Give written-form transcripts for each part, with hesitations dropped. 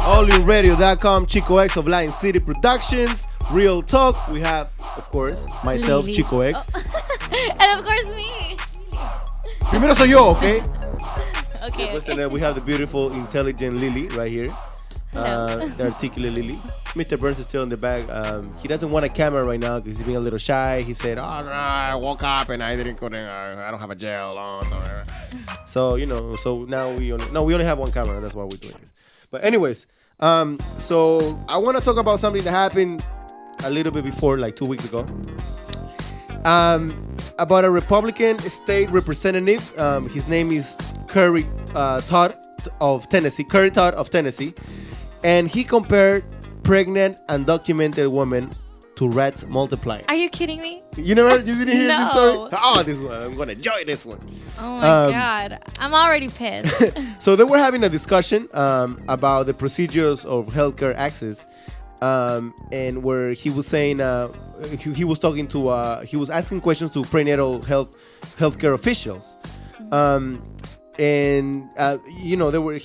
allinradio.com, Chico X of Lion City Productions, Real Talk. We have, of course, myself, Lily. Chico X. And of course me. Primero soy yo, okay? Okay. Then we have the beautiful, intelligent Lily right here. The articulate Lily. Mr. Burns is still in the back. He doesn't want a camera right now because he's being a little shy. He said, "Oh no, I woke up and I didn't go there. I don't have a gel on." So so now we only have one camera. That's why we're doing this. But anyways, so I want to talk about something that happened a little bit before, like 2 weeks ago. About a Republican state representative. His name is Curry Todd of Tennessee. Curry Todd of Tennessee, and he compared pregnant undocumented women to rats multiplying. Are you kidding me? You didn't hear No. this story? Oh, this one. I'm gonna enjoy this one. Oh my God. I'm already pissed. So they were having a discussion about the procedures of healthcare access, and where he was saying he was talking to he was asking questions to prenatal healthcare officials, and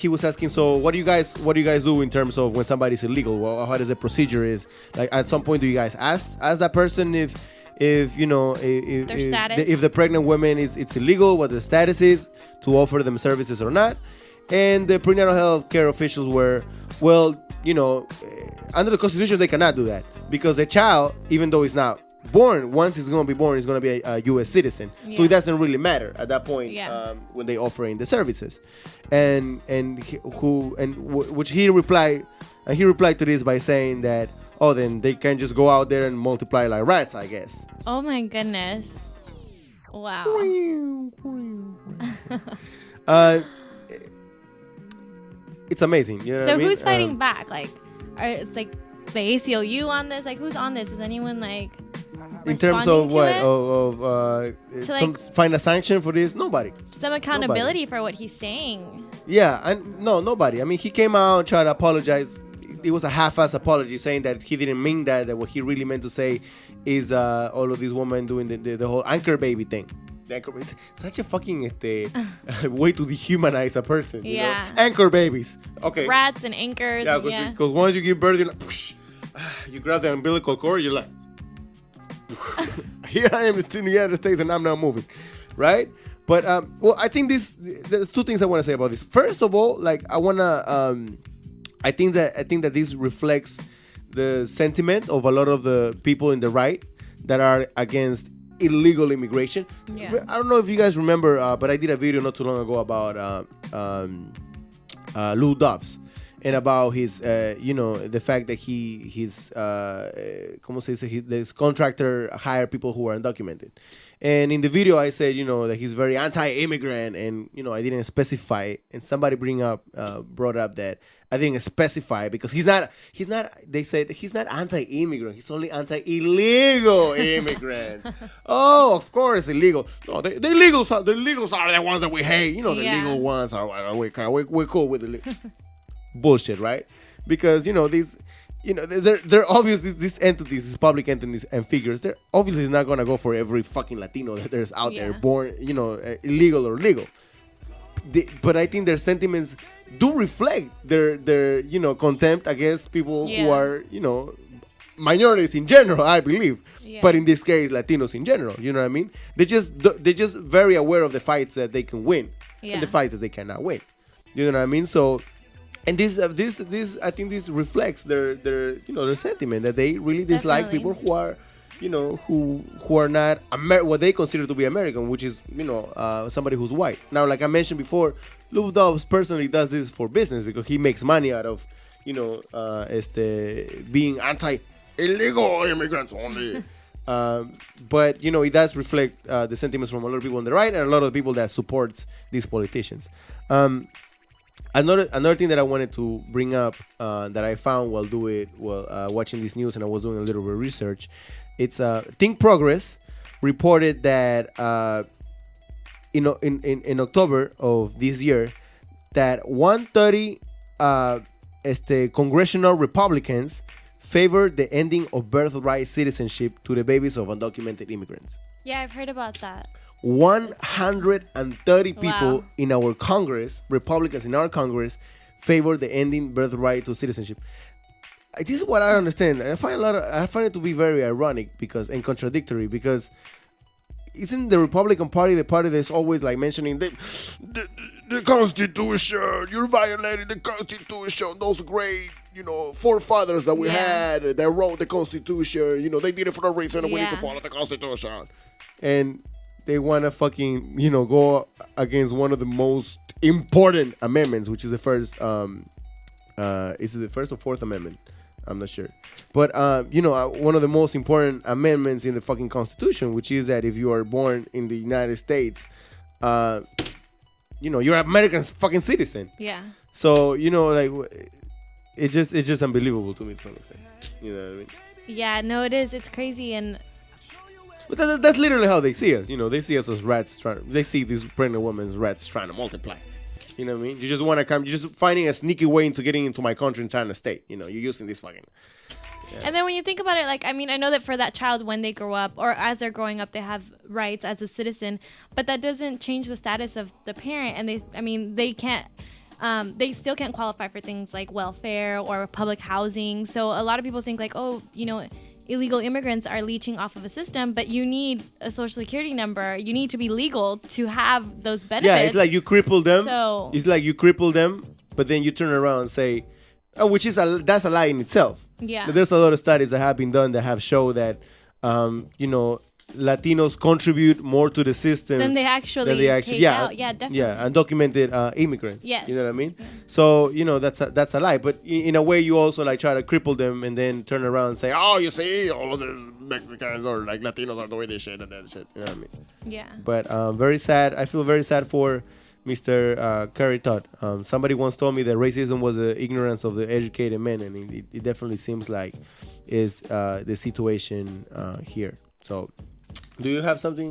he was asking, so what do you guys do in terms of when somebody's illegal? Well, how does the procedure is? Like, at some point, do you guys ask that person if their status, if the pregnant woman it's illegal, what the status is to offer them services or not? And the prenatal health care officials were, well, under the Constitution they cannot do that because the child, even though it's not born, once it's going to be born, it's going to be a U.S. citizen. Yeah. So it doesn't really matter at that point when they offering the services. Which he replied to this by saying that, oh, then they can just go out there and multiply like rats, I guess. Oh my goodness. Wow. It's amazing. You know so what I mean? Who's fighting back? It's like the ACLU on this? Like, who's on this? Is anyone like in terms of what? To find a sanction for this? Nobody. Some accountability for what he's saying. Yeah, nobody. I mean, he came out, tried to apologize. It was a half-ass apology, saying that he didn't mean that. That what he really meant to say is all of these women doing the whole anchor baby thing. It's such a fucking way to dehumanize a person. You know? Anchor babies. Okay. Rats and anchors. Yeah, because once you give birth, you're like, poosh, you grab the umbilical cord, you're like, here I am in the United States and I'm not moving, right? But I think there's two things I want to say about this. First of all, like I think that this reflects the sentiment of a lot of the people in the right that are against illegal immigration. Yeah. I don't know if you guys remember, but I did a video not too long ago about Lou Dobbs and about his, the fact that his contractor hired people who are undocumented. And in the video, I said, that he's very anti-immigrant, and I didn't specify. And somebody brought up that I didn't specify because he's not. They said he's not anti-immigrant. He's only anti-illegal immigrants. Oh, of course, illegal. No, the illegals are the ones that we hate. The legal ones are we're cool with the bullshit, right? Because these. They're obvious. These entities, these public entities and figures, they're obviously not gonna go for every fucking Latino that there's out there born, illegal or legal. But I think their sentiments do reflect their contempt against people who are minorities in general, I believe. Yeah. But in this case, Latinos in general. You know what I mean? They're just very aware of the fights that they can win and the fights that they cannot win. You know what I mean? So. And this I think this reflects their sentiment that they really dislike people who are who are not what they consider to be American, which is somebody who's white. Now, like I mentioned before, Lou Dobbs personally does this for business because he makes money out of being anti-illegal immigrants only. But it does reflect the sentiments from a lot of people on the right and a lot of people that supports these politicians. Another thing that I wanted to bring up that I found while watching this news, and I was doing a little bit of research. It's Think Progress reported that in October of this year that 130 congressional Republicans favored the ending of birthright citizenship to the babies of undocumented immigrants. Yeah, I've heard about that. 130 people in our Congress, Republicans in our Congress, favor the ending birthright to citizenship. This is what I understand. I find it to be very ironic and contradictory because isn't the Republican Party the party that's always like mentioning the Constitution? You're violating the Constitution. Those great, forefathers that we had that wrote the Constitution. They did it for a reason, and we need to follow the Constitution. And they want to fucking, go against one of the most important amendments, which is the first. Is it the first or fourth amendment? I'm not sure. But, one of the most important amendments in the fucking Constitution, which is that if you are born in the United States, you're an American fucking citizen. Yeah. So, it's just unbelievable to me to understand. You know what I mean? Yeah, no, it is. It's crazy. But that's literally how they see us. They see us as rats they see these pregnant women as rats trying to multiply. You know what I mean? You just want to come. You're just finding a sneaky way into getting into my country and trying to stay. You're using this fucking. Yeah. And then when you think about it, I know that for that child, when they grow up or as they're growing up, they have rights as a citizen, but that doesn't change the status of the parent. And they can't. They still can't qualify for things like welfare or public housing. So a lot of people think illegal immigrants are leeching off of a system, but you need a social security number. You need to be legal to have those benefits. Yeah, it's like you cripple them. So it's like you cripple them, but then you turn around and say, that's a lie in itself. Yeah. But there's a lot of studies that have been done that have shown that, Latinos contribute more to the system than they actually take out. Yeah, definitely. Yeah, undocumented immigrants. Yes. You know what I mean? Yeah. So, that's a lie. But in a way, you also try to cripple them and then turn around and say, oh, you see, all of these Mexicans or Latinos are doing this shit and that shit. You know what I mean? Yeah. But very sad. I feel very sad for Mr. Curry Todd. Somebody once told me that racism was the ignorance of the educated men, and it definitely seems like is the situation here. So, do you have something